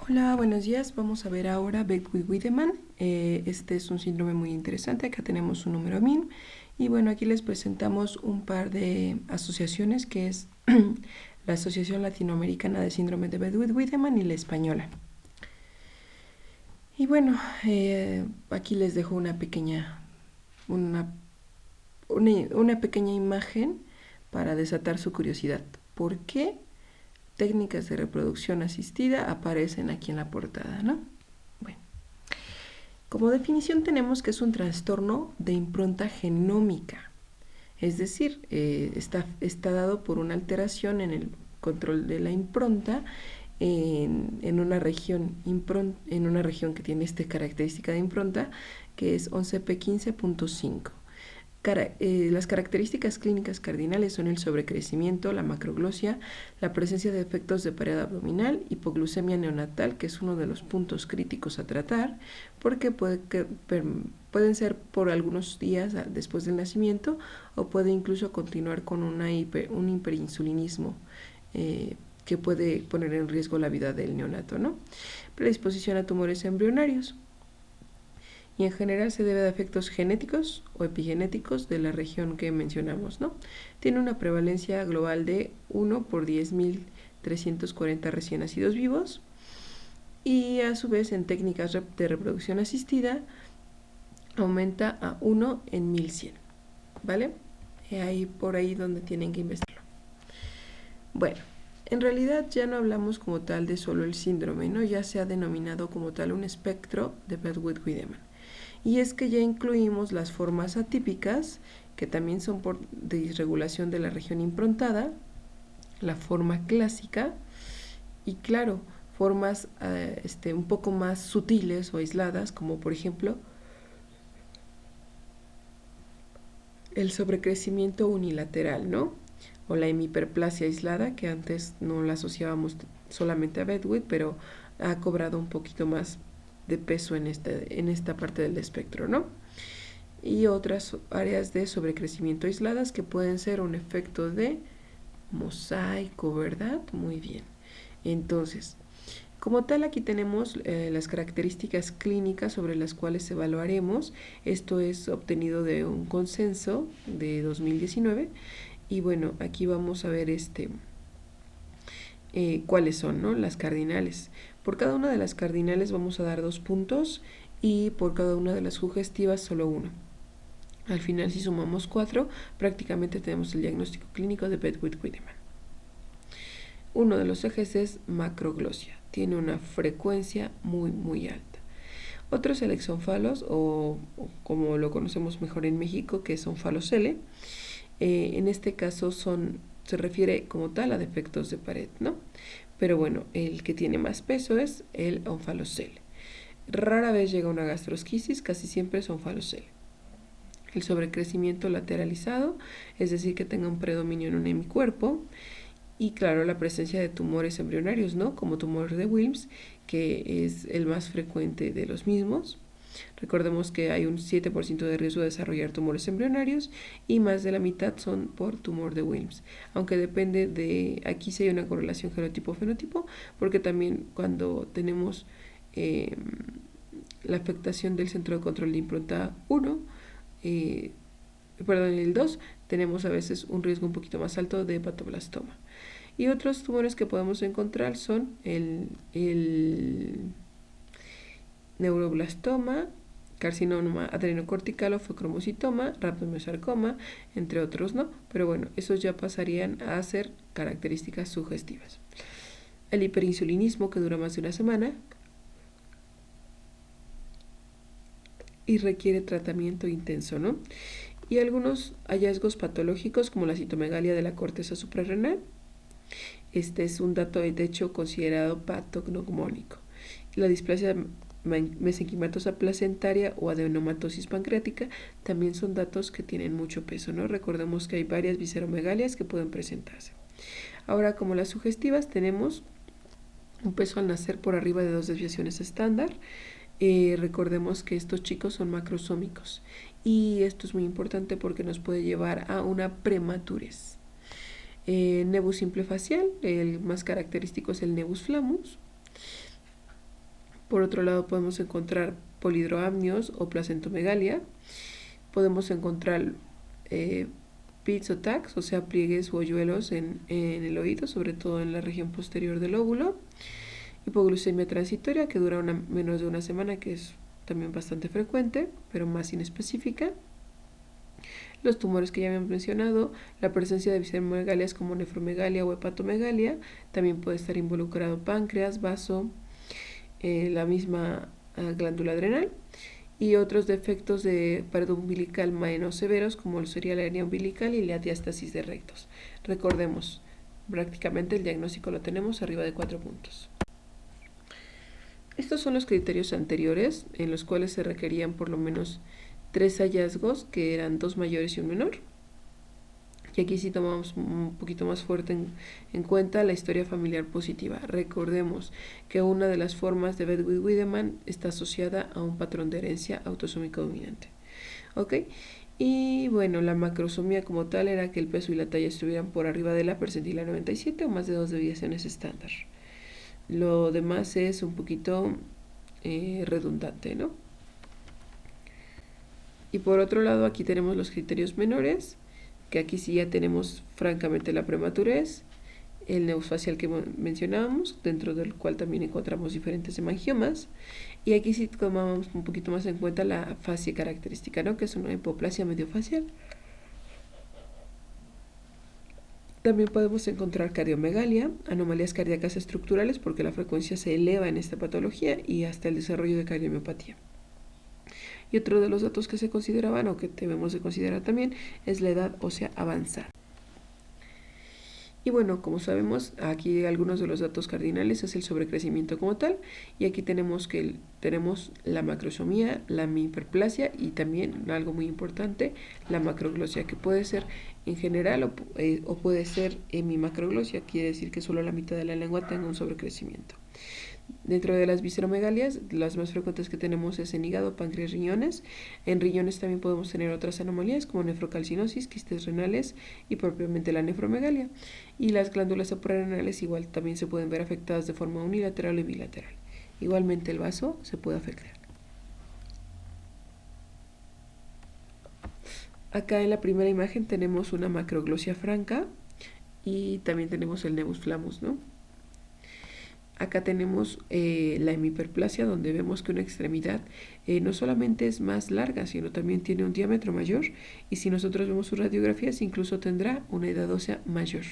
Hola, buenos días. Vamos a ver ahora Beckwith-Wiedemann. Este es un síndrome muy interesante. Acá tenemos un número min. Y bueno, aquí les presentamos un par de asociaciones que es la Asociación Latinoamericana de Síndrome de Beckwith-Wiedemann y la española. Y bueno, aquí les dejo una pequeña imagen para desatar su curiosidad. ¿Por qué técnicas de reproducción asistida aparecen aquí en la portada, ¿no? Bueno, como definición tenemos que es un trastorno de impronta genómica, es decir, está dado por una alteración en el control de la impronta en una región que tiene esta característica de impronta, que es 11p15.5. Las características clínicas cardinales son el sobrecrecimiento, la macroglosia, la presencia de efectos de pared abdominal, hipoglucemia neonatal, que es uno de los puntos críticos a tratar, porque pueden ser por algunos días después del nacimiento o puede incluso continuar con un hiperinsulinismo que puede poner en riesgo la vida del neonato, ¿no? Predisposición a tumores embrionarios. Y en general se debe a efectos genéticos o epigenéticos de la región que mencionamos, ¿no? Tiene una prevalencia global de 1 por 10.340 recién nacidos vivos y a su vez en técnicas de reproducción asistida aumenta a 1 en 1100, ¿vale? Ahí por ahí donde tienen que investigarlo. Bueno, en realidad ya no hablamos como tal de solo el síndrome, ¿no? Ya se ha denominado como tal un espectro de Beckwith-Wiedemann. Y es que ya incluimos las formas atípicas, que también son por disregulación de la región improntada, la forma clásica y claro, formas un poco más sutiles o aisladas, como por ejemplo el sobrecrecimiento unilateral, ¿no? O la hemiperplasia aislada, que antes no la asociábamos solamente a Beckwith, pero ha cobrado un poquito más de peso en esta parte del espectro, ¿no? Y otras áreas de sobrecrecimiento aisladas que pueden ser un efecto de mosaico, ¿verdad? Muy bien. Entonces, como tal, aquí tenemos las características clínicas sobre las cuales evaluaremos. Esto es obtenido de un consenso de 2019. Y bueno, aquí vamos a ver cuáles son, ¿no? Las cardinales. Por cada una de las cardinales vamos a dar 2 puntos y por cada una de las sugestivas solo 1. Al final, si sumamos 4, prácticamente tenemos el diagnóstico clínico de Beckwith-Wiedemann. Uno de los ejes es macroglosia. Tiene una frecuencia muy, muy alta. Otros el exonfalos, o como lo conocemos mejor en México, que es onfalocele. En este caso se refiere como tal a defectos de pared, ¿no? Pero bueno, el que tiene más peso es el onfalocele. Rara vez llega una gastrosquisis, casi siempre es onfalocele. El sobrecrecimiento lateralizado, es decir, que tenga un predominio en un hemicuerpo. Y claro, la presencia de tumores embrionarios, ¿no? Como tumor de Wilms, que es el más frecuente de los mismos. Recordemos que hay un 7% de riesgo de desarrollar tumores embrionarios y más de la mitad son por tumor de Wilms. Aunque depende de, aquí sí hay una correlación genotipo-fenotipo, porque también cuando tenemos la afectación del centro de control de impronta 1, el 2, tenemos a veces un riesgo un poquito más alto de hepatoblastoma. Y otros tumores que podemos encontrar son el neuroblastoma, carcinoma adrenocortical o fecromocitoma, rhabdomyosarcoma, entre otros, ¿no? Pero bueno, esos ya pasarían a ser características sugestivas. El hiperinsulinismo, que dura más de una semana y requiere tratamiento intenso, ¿no? Y algunos hallazgos patológicos como la citomegalia de la corteza suprarrenal. Este es un dato de hecho considerado patognomónico. La displasia mesenquimatosa placentaria o adenomatosis pancreática también son datos que tienen mucho peso, ¿no? Recordemos que hay varias visceromegalias que pueden presentarse. Ahora, como las sugestivas, tenemos un peso al nacer por arriba de 2 desviaciones estándar. Recordemos que estos chicos son macrosómicos y esto es muy importante porque nos puede llevar a una prematurez. Nebus simple facial, el más característico es el nebus flammus. Por otro lado, podemos encontrar polidroamnios o placentomegalia. Podemos encontrar pits o tacs, o sea, pliegues o hoyuelos en el oído, sobre todo en la región posterior del lóbulo. Hipoglucemia transitoria, que dura menos de una semana, que es también bastante frecuente, pero más inespecífica. Los tumores que ya habíamos mencionado, la presencia de visceromegalias como nefromegalia o hepatomegalia, también puede estar involucrado páncreas, vaso, la misma glándula adrenal, y otros defectos de pared umbilical menos severos, como lo sería la hernia umbilical y la diástasis de rectos. Recordemos, prácticamente el diagnóstico lo tenemos arriba de 4 puntos. Estos son los criterios anteriores, en los cuales se requerían por lo menos 3 hallazgos, que eran 2 mayores y un menor. Y aquí sí tomamos un poquito más fuerte en cuenta la historia familiar positiva. Recordemos que una de las formas de Bedwick-Wiedemann está asociada a un patrón de herencia autosómico dominante. ¿Ok? Y bueno, la macrosomía como tal era que el peso y la talla estuvieran por arriba de la percentila 97 o más de 2 deviaciones estándar. Lo demás es un poquito redundante, ¿no? Y por otro lado, aquí tenemos los criterios menores, que aquí sí ya tenemos francamente la prematurez, el neofacial que mencionábamos, dentro del cual también encontramos diferentes hemangiomas, y aquí sí tomamos un poquito más en cuenta la fascia característica, ¿no? Que es una hipoplasia mediofacial. También podemos encontrar cardiomegalia, anomalías cardíacas estructurales, porque la frecuencia se eleva en esta patología, y hasta el desarrollo de cardiomiopatía. Y otro de los datos que se consideraban o que debemos de considerar también es la edad ósea avanzada. Y bueno, como sabemos, aquí algunos de los datos cardinales es el sobrecrecimiento como tal, y aquí tenemos la macrosomía, la hiperplasia y también algo muy importante, la macroglosia, que puede ser en general o puede ser hemimacroglosia, quiere decir que solo la mitad de la lengua tenga un sobrecrecimiento. Dentro de las visceromegalias, las más frecuentes que tenemos es en hígado, páncreas, riñones. En riñones también podemos tener otras anomalías como nefrocalcinosis, quistes renales y propiamente la nefromegalia. Y las glándulas suprarrenales igual también se pueden ver afectadas de forma unilateral y bilateral. Igualmente el vaso se puede afectar. Acá en la primera imagen tenemos una macroglosia franca y también tenemos el nevus flammus, ¿no? Acá tenemos la hemiperplasia, donde vemos que una extremidad no solamente es más larga, sino también tiene un diámetro mayor, y si nosotros vemos sus radiografías, incluso tendrá una edad ósea mayor.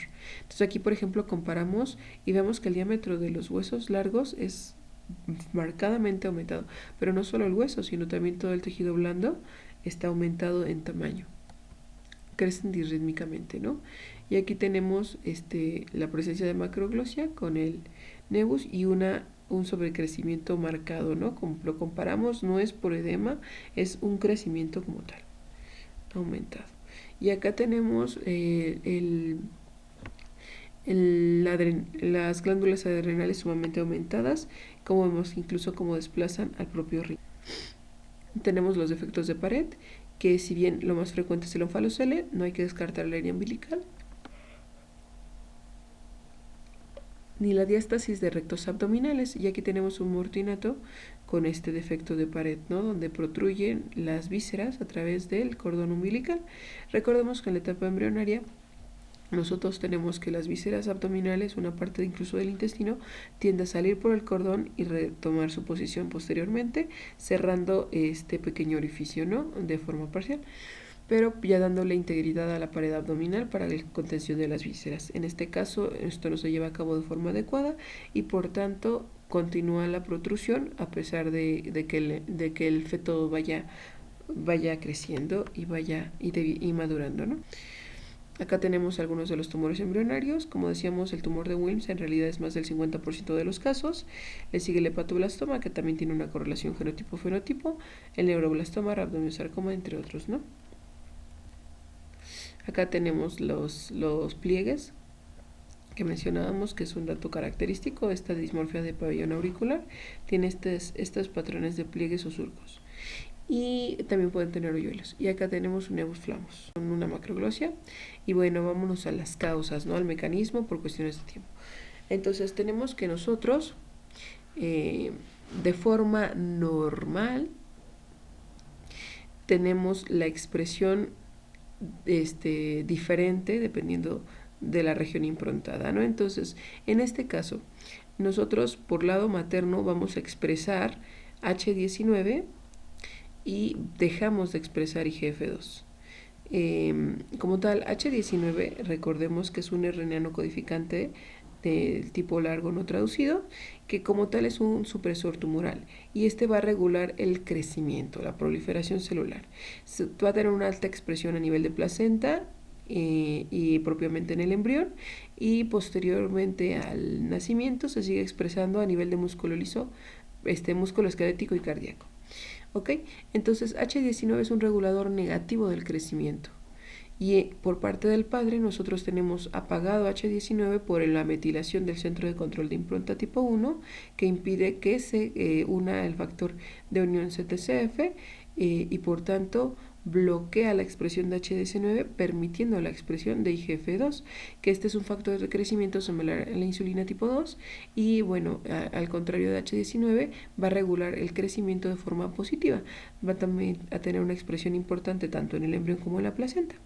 Entonces aquí, por ejemplo, comparamos y vemos que el diámetro de los huesos largos es marcadamente aumentado, pero no solo el hueso, sino también todo el tejido blando está aumentado en tamaño. Crecen disrítmicamente, ¿no? Y aquí tenemos la presencia de macroglosia con el nevus y un sobrecrecimiento marcado, ¿no? Como lo comparamos, no es por edema, es un crecimiento como tal, aumentado. Y acá tenemos las glándulas adrenales sumamente aumentadas, como vemos incluso cómo desplazan al propio riñón. Tenemos los defectos de pared, que si bien lo más frecuente es el onfalocele, no hay que descartar la hernia umbilical, ni la diástasis de rectos abdominales, y aquí tenemos un mortinato con este defecto de pared, ¿no? Donde protruyen las vísceras a través del cordón umbilical. Recordemos que en la etapa embrionaria nosotros tenemos que las vísceras abdominales, una parte incluso del intestino, tiende a salir por el cordón y retomar su posición posteriormente, cerrando este pequeño orificio, ¿no? De forma parcial, pero ya dándole integridad a la pared abdominal para la contención de las vísceras. En este caso, esto no se lleva a cabo de forma adecuada y por tanto continúa la protrusión a pesar de que el feto vaya creciendo y madurando, ¿no? Acá tenemos algunos de los tumores embrionarios. Como decíamos, el tumor de Wilms en realidad es más del 50% de los casos. Le sigue el hepatoblastoma, que también tiene una correlación genotipo-fenotipo, el neuroblastoma, rhabdomyosarcoma, entre otros, ¿no? Acá tenemos los pliegues que mencionábamos, que es un dato característico. Esta dismorfia de pabellón auricular tiene estos patrones de pliegues o surcos. Y también pueden tener hoyuelos. Y acá tenemos un nevus flammus, una macroglosia. Y bueno, vámonos a las causas, ¿no? Al mecanismo por cuestiones de tiempo. Entonces tenemos que nosotros de forma normal tenemos la expresión diferente dependiendo de la región improntada, ¿no? Entonces, en este caso, nosotros por lado materno vamos a expresar H19 y dejamos de expresar IGF-2. Como tal, H19, recordemos que es un RNA no codificante del tipo largo no traducido, que como tal es un supresor tumoral y este va a regular el crecimiento, la proliferación celular. Va a tener una alta expresión a nivel de placenta y propiamente en el embrión, y posteriormente al nacimiento se sigue expresando a nivel de músculo liso, músculo esquelético y cardíaco. ¿Ok? Entonces H19 es un regulador negativo del crecimiento. Y por parte del padre nosotros tenemos apagado H19 por la metilación del centro de control de impronta tipo 1, que impide que se una el factor de unión CTCF y por tanto bloquea la expresión de H19, permitiendo la expresión de IGF-2, que este es un factor de crecimiento similar a la insulina tipo 2 y bueno, al contrario de H19 va a regular el crecimiento de forma positiva, va también a tener una expresión importante tanto en el embrión como en la placenta.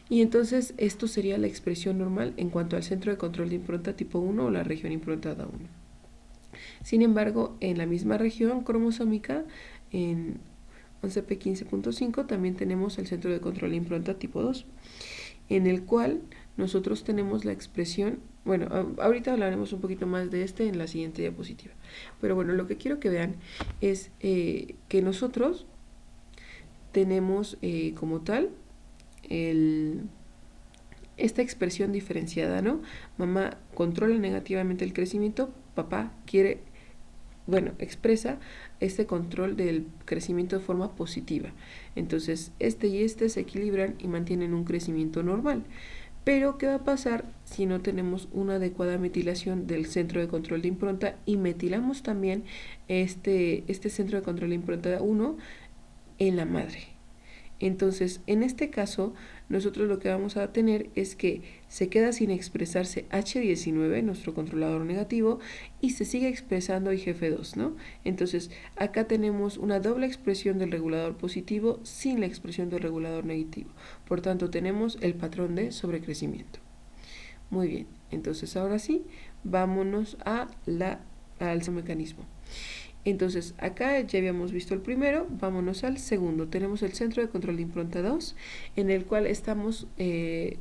Y entonces esto sería la expresión normal en cuanto al centro de control de impronta tipo 1 o la región improntada 1. Sin embargo, en la misma región cromosómica, en 11p15.5 también tenemos el centro de control de impronta tipo 2, en el cual nosotros tenemos la expresión, bueno, ahorita hablaremos un poquito más de en la siguiente diapositiva, pero bueno, lo que quiero que vean es que nosotros tenemos como tal esta expresión diferenciada, ¿no? Mamá controla negativamente el crecimiento, papá expresa este control del crecimiento de forma positiva. Entonces, y se equilibran y mantienen un crecimiento normal. Pero, ¿qué va a pasar si no tenemos una adecuada metilación del centro de control de impronta y metilamos también este centro de control de impronta 1 en la madre? Entonces, en este caso, nosotros lo que vamos a tener es que se queda sin expresarse H19, nuestro controlador negativo, y se sigue expresando IGF-2, ¿no? Entonces, acá tenemos una doble expresión del regulador positivo sin la expresión del regulador negativo. Por tanto, tenemos el patrón de sobrecrecimiento. Muy bien, entonces ahora sí, vámonos al mecanismo. Entonces, acá ya habíamos visto el primero, vámonos al segundo. Tenemos el centro de control de impronta 2, en el cual estamos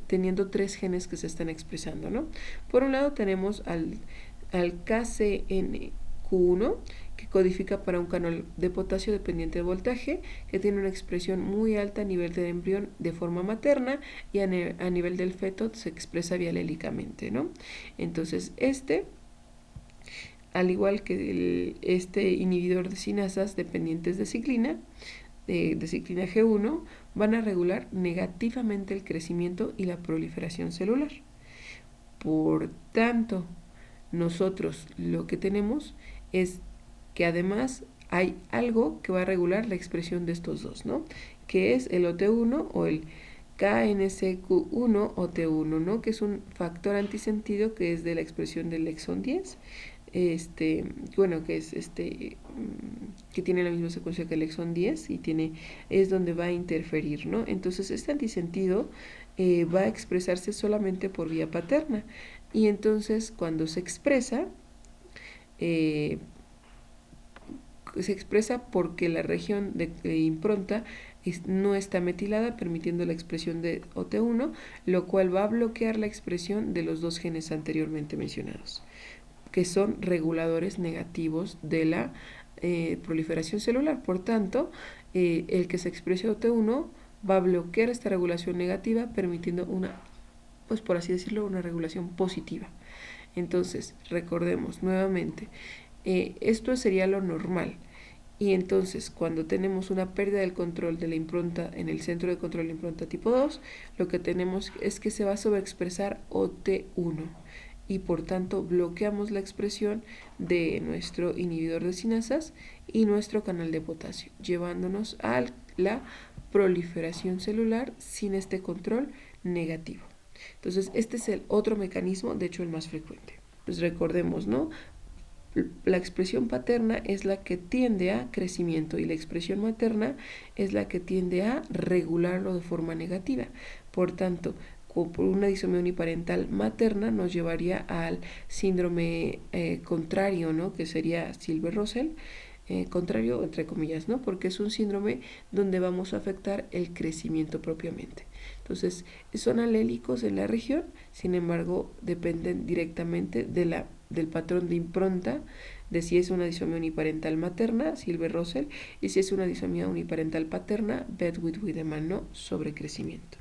teniendo 3 genes que se están expresando, ¿no? Por un lado tenemos al KCNQ1, que codifica para un canal de potasio dependiente de voltaje, que tiene una expresión muy alta a nivel del embrión de forma materna y a nivel del feto se expresa bialélicamente, ¿no? Entonces, al igual que este inhibidor de cinasas dependientes de ciclina, de ciclina G1, van a regular negativamente el crecimiento y la proliferación celular. Por tanto, nosotros lo que tenemos es que además hay algo que va a regular la expresión de estos dos, ¿no? Que es el OT1 o el KNCQ1 OT1, ¿no? Que es un factor antisentido que es de la expresión del exón 10, que es que tiene la misma secuencia que el exón 10 y es donde va a interferir, ¿no? Entonces este antisentido va a expresarse solamente por vía paterna y entonces cuando se expresa porque la región de impronta no está metilada, permitiendo la expresión de OT1, lo cual va a bloquear la expresión de los 2 genes anteriormente mencionados, que son reguladores negativos de la proliferación celular. Por tanto, el que se exprese OT1 va a bloquear esta regulación negativa, permitiendo pues por así decirlo, una regulación positiva. Entonces, recordemos nuevamente, esto sería lo normal. Y entonces, cuando tenemos una pérdida del control de la impronta en el centro de control de impronta tipo 2, lo que tenemos es que se va a sobreexpresar OT1 y por tanto bloqueamos la expresión de nuestro inhibidor de cinasas y nuestro canal de potasio, llevándonos a la proliferación celular sin este control negativo. Entonces, este es el otro mecanismo, de hecho el más frecuente. Pues recordemos, ¿no? La expresión paterna es la que tiende a crecimiento y la expresión materna es la que tiende a regularlo de forma negativa. Por tanto, por una disomía uniparental materna nos llevaría al síndrome contrario, ¿no? Que sería Silber-Russell, contrario entre comillas, ¿no? Porque es un síndrome donde vamos a afectar el crecimiento propiamente. Entonces, son alélicos en la región, sin embargo, dependen directamente del patrón de impronta, de si es una disomía uniparental materna, Silber-Russell, y si es una disomía uniparental paterna, Beckwith-Wiedemann, ¿no? Sobre crecimiento.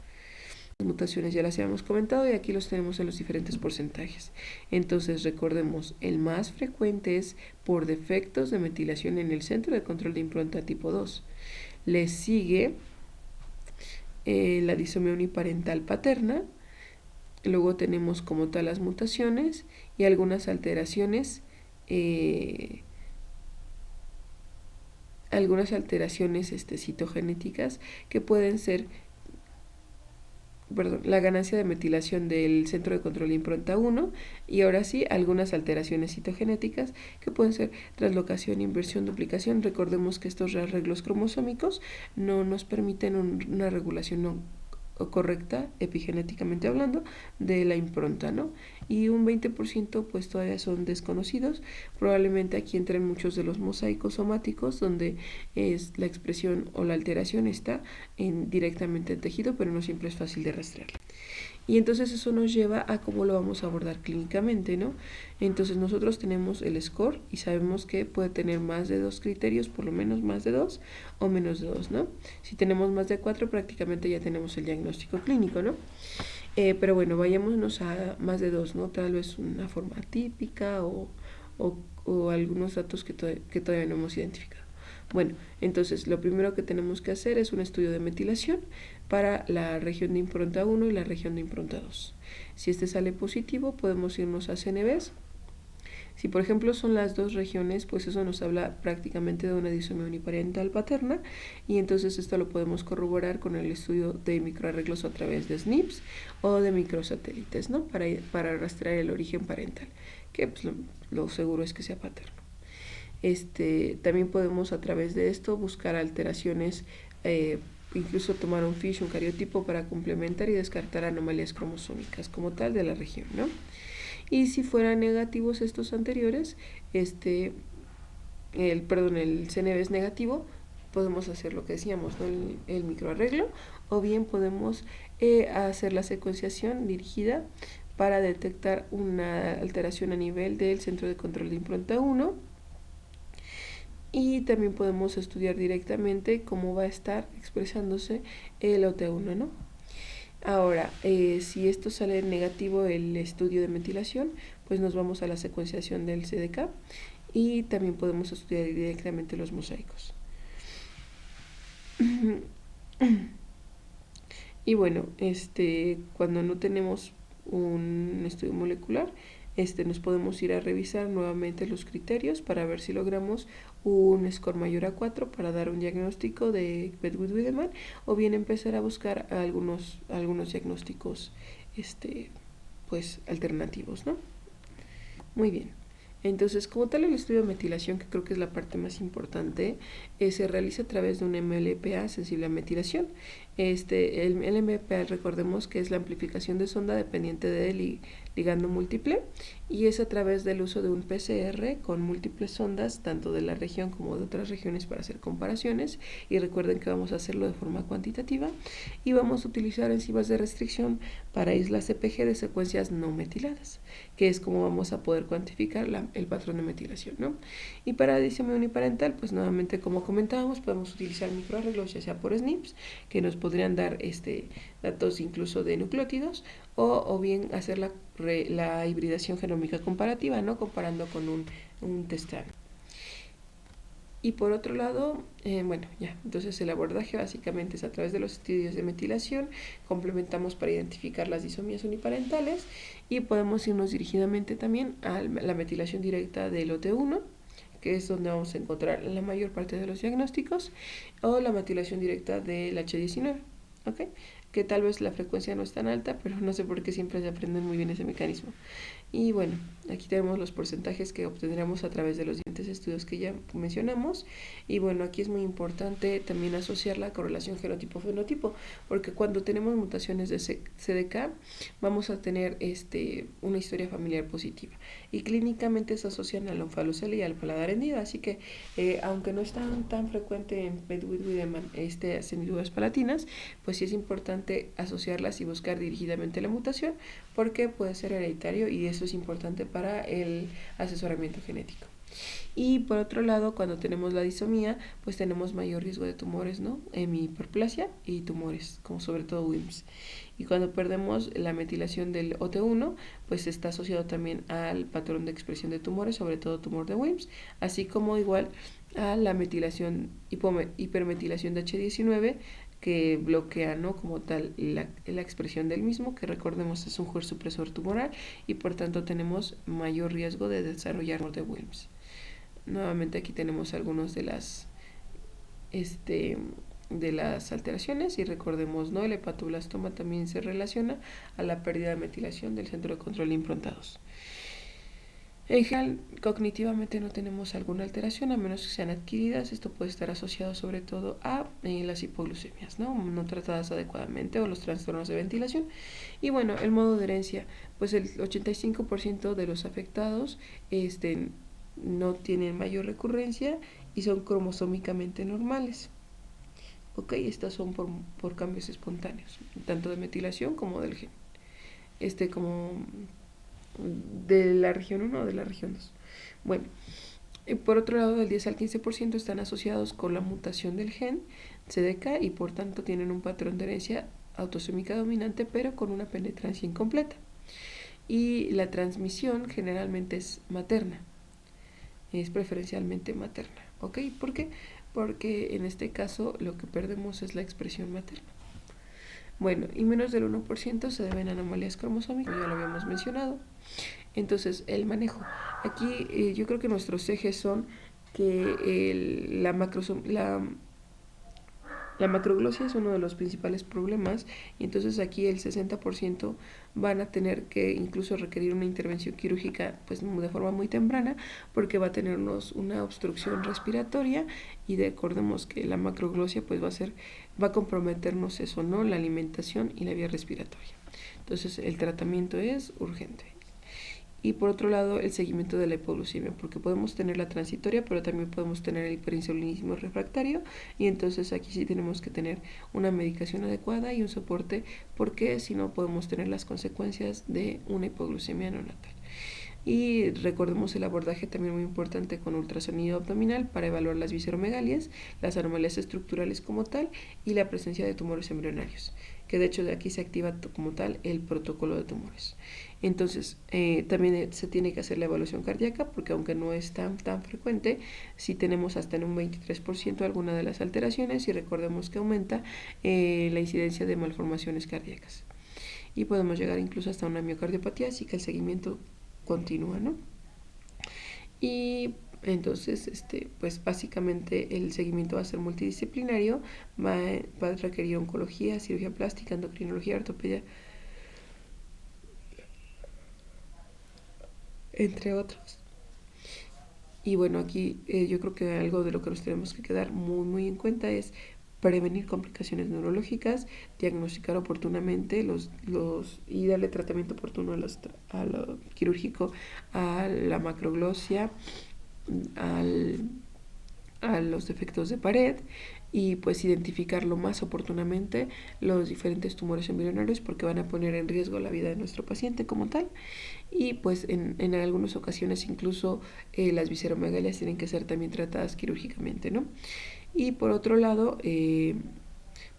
Las mutaciones ya las habíamos comentado y aquí los tenemos en los diferentes porcentajes. Entonces recordemos, el más frecuente es por defectos de metilación en el centro de control de impronta tipo 2. Le sigue la disomía uniparental paterna. Luego tenemos como tal las mutaciones y algunas alteraciones citogenéticas que pueden ser la ganancia de metilación del centro de control de impronta 1 y ahora sí algunas alteraciones citogenéticas que pueden ser translocación, inversión, duplicación. Recordemos que estos arreglos cromosómicos no nos permiten una regulación correcta, epigenéticamente hablando, de la impronta, ¿no? Y un 20% pues todavía son desconocidos. Probablemente aquí entren muchos de los mosaicos somáticos donde la expresión o la alteración está directamente en tejido, pero no siempre es fácil de rastrearla. Y entonces eso nos lleva a cómo lo vamos a abordar clínicamente, ¿no? Entonces nosotros tenemos el score y sabemos que puede tener más de 2 criterios, por lo menos más de 2 o menos de 2, ¿no? Si tenemos más de 4 prácticamente ya tenemos el diagnóstico clínico, ¿no? Pero bueno, vayámonos a más de 2, ¿no? Tal vez una forma típica o algunos datos que todavía no hemos identificado. Bueno, entonces lo primero que tenemos que hacer es un estudio de metilación para la región de impronta 1 y la región de impronta 2. Si este sale positivo, podemos irnos a CNVs. Si por ejemplo son las dos regiones, pues eso nos habla prácticamente de una disomía uniparental paterna y entonces esto lo podemos corroborar con el estudio de microarreglos a través de SNPs o de microsatélites, ¿no? Para rastrear el origen parental, que pues, lo seguro es que sea paterno. También podemos a través de esto buscar alteraciones, incluso tomar un FISH, un cariotipo para complementar y descartar anomalías cromosómicas como tal de la región, ¿no? Y si fueran negativos estos anteriores, el CNV es negativo, podemos hacer lo que decíamos, ¿no? el microarreglo, o bien podemos hacer la secuenciación dirigida para detectar una alteración a nivel del centro de control de impronta 1. Y también podemos estudiar directamente cómo va a estar expresándose el OT1, ¿no? Ahora, si esto sale negativo el estudio de metilación, pues nos vamos a la secuenciación del CDK y también podemos estudiar directamente los mosaicos. Y bueno, cuando no tenemos un estudio molecular, nos podemos ir a revisar nuevamente los criterios para ver si logramos un score mayor a 4 para dar un diagnóstico de Beckwith-Wiedemann o bien empezar a buscar algunos diagnósticos pues alternativos, ¿no? Muy bien. Entonces, como tal, el estudio de metilación, que creo que es la parte más importante, se realiza a través de un MLPA sensible a metilación. El MLPA, recordemos que es la amplificación de sonda dependiente del ligando múltiple y es a través del uso de un PCR con múltiples sondas, tanto de la región como de otras regiones para hacer comparaciones. Y recuerden que vamos a hacerlo de forma cuantitativa y vamos a utilizar enzimas de restricción para islas CpG de secuencias no metiladas, que es como vamos a poder cuantificar el patrón de metilación, ¿no? Y para disomía uniparental, pues nuevamente como comentábamos, podemos utilizar microarreglos ya sea por SNPs, que nos podrían dar datos incluso de nucleótidos, o bien hacer la hibridación genómica comparativa, ¿no? Comparando con un testán. Y por otro lado, entonces el abordaje básicamente es a través de los estudios de metilación, complementamos para identificar las disomías uniparentales y podemos irnos dirigidamente también a la metilación directa del OT1, que es donde vamos a encontrar la mayor parte de los diagnósticos, o la metilación directa del H19. ¿Okay? que tal vez la frecuencia no es tan alta, pero no sé por qué siempre se aprenden muy bien ese mecanismo. Y bueno, aquí tenemos los porcentajes que obtendremos a través de los diferentes estudios que ya mencionamos. Y bueno, aquí es muy importante también asociar la correlación genotipo-fenotipo, porque cuando tenemos mutaciones de CDK vamos a tener una historia familiar positiva. Y clínicamente se asocian al onfalocele y al paladar hendido, así que aunque no es tan frecuente en Bedouin-Wiedemann hendiduras palatinas, pues sí es importante asociarlas y buscar dirigidamente la mutación, porque puede ser hereditario y eso es importante para el asesoramiento genético. Y por otro lado, cuando tenemos la disomía, pues tenemos mayor riesgo de tumores, ¿no? Hemihiperplasia y tumores, como sobre todo WIMS. Y cuando perdemos la metilación del OT1, pues está asociado también al patrón de expresión de tumores, sobre todo tumor de WIMS, así como igual a la metilación, hipermetilación de H19, que bloquea, ¿no?, como tal la expresión del mismo, que recordemos es un supresor tumoral y por tanto tenemos mayor riesgo de desarrollar tumor de Wilms. Nuevamente aquí tenemos algunos de las alteraciones y recordemos, ¿no?, el hepatoblastoma también se relaciona a la pérdida de metilación del centro de control de improntados. En general, cognitivamente no tenemos alguna alteración, a menos que sean adquiridas. Esto puede estar asociado sobre todo a las hipoglucemias, no tratadas adecuadamente, o los trastornos de ventilación. Y bueno, el modo de herencia, pues el 85% de los afectados no tienen mayor recurrencia y son cromosómicamente normales. Ok, estas son por cambios espontáneos, tanto de metilación como del gen. Como de la región 1 o de la región 2. Bueno, por otro lado, del 10 al 15% están asociados con la mutación del gen CDK y por tanto tienen un patrón de herencia autosómica dominante, pero con una penetrancia incompleta. Y la transmisión generalmente es materna, es preferencialmente materna. ¿Ok? ¿Por qué? Porque en este caso lo que perdemos es la expresión materna. Bueno, y menos del 1% se deben a anomalías cromosómicas, ya lo habíamos mencionado. Entonces, el manejo. Aquí yo creo que nuestros ejes son que la macroglosia es uno de los principales problemas, y entonces aquí el 60% van a tener que incluso requerir una intervención quirúrgica pues de forma muy temprana, porque va a tenernos una obstrucción respiratoria, y recordemos que la macroglosia pues va a comprometernos eso, ¿no?, la alimentación y la vía respiratoria. Entonces el tratamiento es urgente. Y por otro lado, el seguimiento de la hipoglucemia, porque podemos tener la transitoria, pero también podemos tener el hiperinsulinismo refractario, y entonces aquí sí tenemos que tener una medicación adecuada y un soporte, porque si no podemos tener las consecuencias de una hipoglucemia neonatal. Y recordemos el abordaje también muy importante con ultrasonido abdominal para evaluar las visceromegalias, las anomalías estructurales como tal y la presencia de tumores embrionarios, que de hecho de aquí se activa como tal el protocolo de tumores. Entonces, también se tiene que hacer la evaluación cardíaca, porque aunque no es tan frecuente, sí tenemos hasta en un 23% alguna de las alteraciones, y recordemos que aumenta la incidencia de malformaciones cardíacas. Y podemos llegar incluso hasta una miocardiopatía, así que el seguimiento continúa, ¿no? Y entonces, pues básicamente el seguimiento va a ser multidisciplinario, va a requerir oncología, cirugía plástica, endocrinología, ortopedia, entre otros. Y bueno, aquí yo creo que algo de lo que nos tenemos que quedar muy en cuenta es prevenir complicaciones neurológicas, diagnosticar oportunamente y darle tratamiento oportuno a lo quirúrgico, a la macroglosia, a los defectos de pared, y pues identificarlo más oportunamente los diferentes tumores embrionarios, porque van a poner en riesgo la vida de nuestro paciente como tal. Y pues en algunas ocasiones incluso las visceromegalias tienen que ser también tratadas quirúrgicamente, ¿no? Y por otro lado,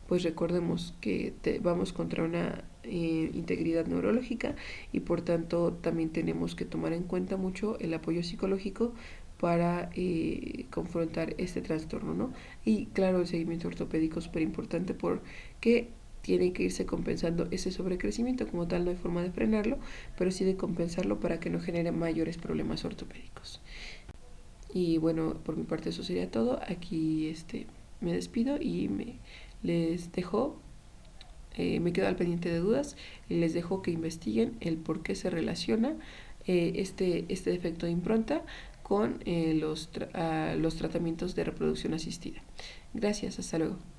pues recordemos que vamos contra una integridad neurológica, y por tanto también tenemos que tomar en cuenta mucho el apoyo psicológico para confrontar este trastorno, ¿no? Y claro, el seguimiento ortopédico es súper importante, porque tiene que irse compensando ese sobrecrecimiento. Como tal, no hay forma de frenarlo, pero sí de compensarlo para que no genere mayores problemas ortopédicos. Y bueno, por mi parte eso sería todo. Aquí me despido y les dejo me quedo al pendiente de dudas y les dejo que investiguen el por qué se relaciona este defecto de impronta con los tratamientos de reproducción asistida. Gracias, hasta luego.